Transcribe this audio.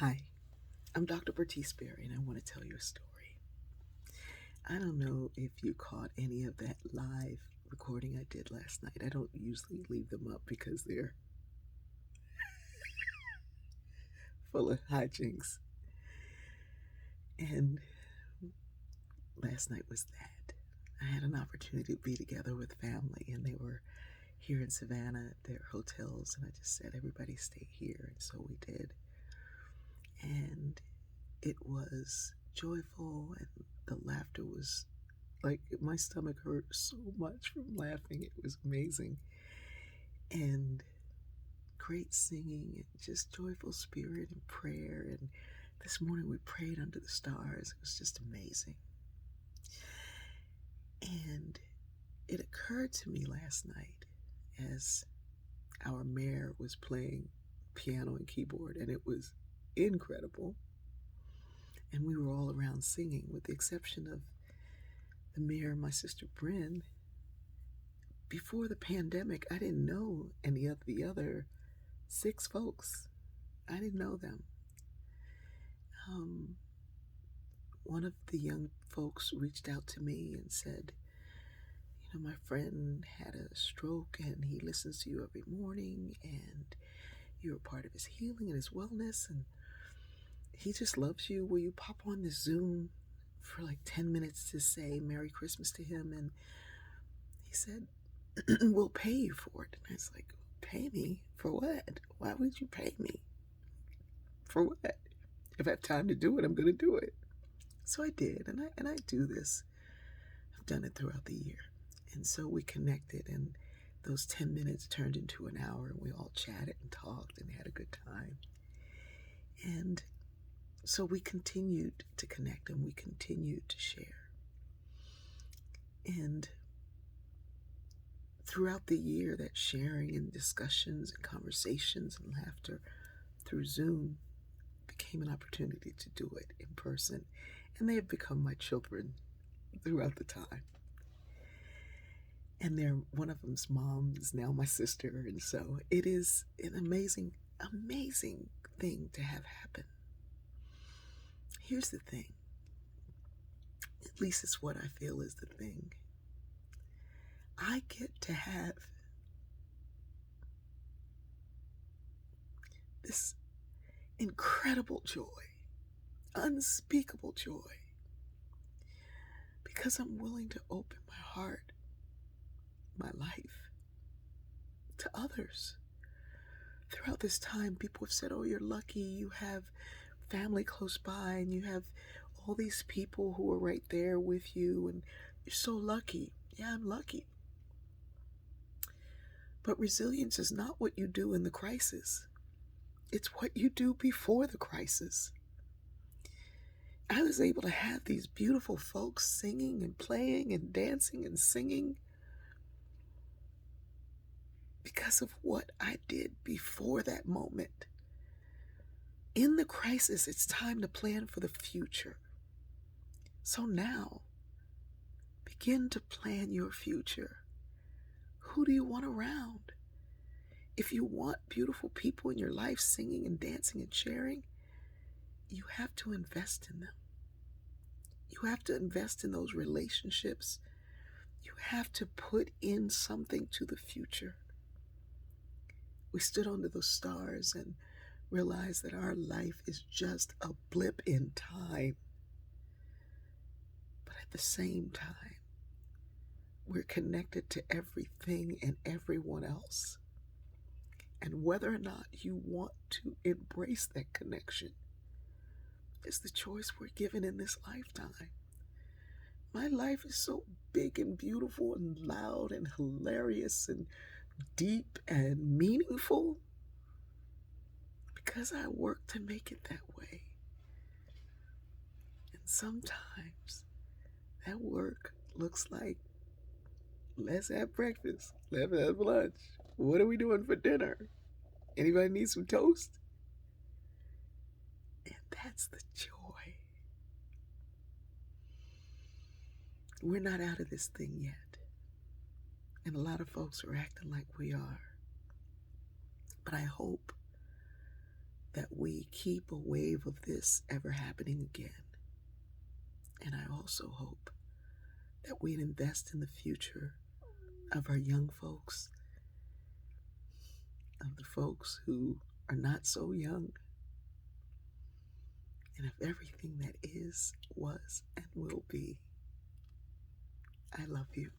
Hi, I'm Dr. Bertice Berry, and I want to tell you a story. I don't know if you caught any of that live recording I did last night. I don't usually leave them up because they're full of hijinks. And last night was that. I had an opportunity to be together with family, and they were here in Savannah at their hotels, and I just said, everybody stay here. And so we did. And it was joyful, and the laughter was like my stomach hurt so much from laughing. It was amazing. And great singing and just joyful spirit and prayer. And this morning we prayed under the stars. It was just amazing. And it occurred to me last night as our mayor was playing piano and keyboard, and it was incredible. And we were all around singing, with the exception of the mayor and my sister Bryn. Before the pandemic, I didn't know any of the other 6 folks. I didn't know them. One of the young folks reached out to me and said, my friend had a stroke and he listens to you every morning and you're a part of his healing and his wellness and he just loves you. Will you pop on the Zoom for like 10 minutes to say Merry Christmas to him? And he said, we'll pay you for it. And I was like, pay me? For what? Why would you pay me? For what? If I have time to do it, I'm going to do it. So I did, and I do this. I've done it throughout the year. And so we connected, and those 10 minutes turned into an hour, and we all chatted and talked and had a good time. And so we continued to connect, and we continued to share. And throughout the year, that sharing and discussions and conversations and laughter through Zoom became an opportunity to do it in person. And they have become my children throughout the time. And one of them's mom is now my sister. And so it is an amazing, amazing thing to have happen. Here's the thing. At least it's what I feel is the thing. I get to have this incredible joy, unspeakable joy, because I'm willing to open my heart, my life, to others. Throughout this time, people have said, oh, you're lucky, you have family close by, and you have all these people who are right there with you, and you're so lucky. Yeah, I'm lucky. But resilience is not what you do in the crisis. It's what you do before the crisis. I was able to have these beautiful folks singing and playing and dancing and singing because of what I did before that moment. In the crisis, it's time to plan for the future. So now, begin to plan your future. Who do you want around? If you want beautiful people in your life singing and dancing and sharing, you have to invest in them. You have to invest in those relationships. You have to put in something to the future. We stood under those stars and realized that our life is just a blip in time. But at the same time, we're connected to everything and everyone else. And whether or not you want to embrace that connection is the choice we're given in this lifetime. My life is so big and beautiful and loud and hilarious and deep and meaningful because I work to make it that way. And sometimes that work looks like, let's have breakfast, let's have lunch. What are we doing for dinner? Anybody need some toast? And that's the joy. We're not out of this thing yet. And a lot of folks are acting like we are. But I hope that we keep a wave of this ever happening again. And I also hope that we'd invest in the future of our young folks, of the folks who are not so young, and of everything that is, was, and will be. I love you.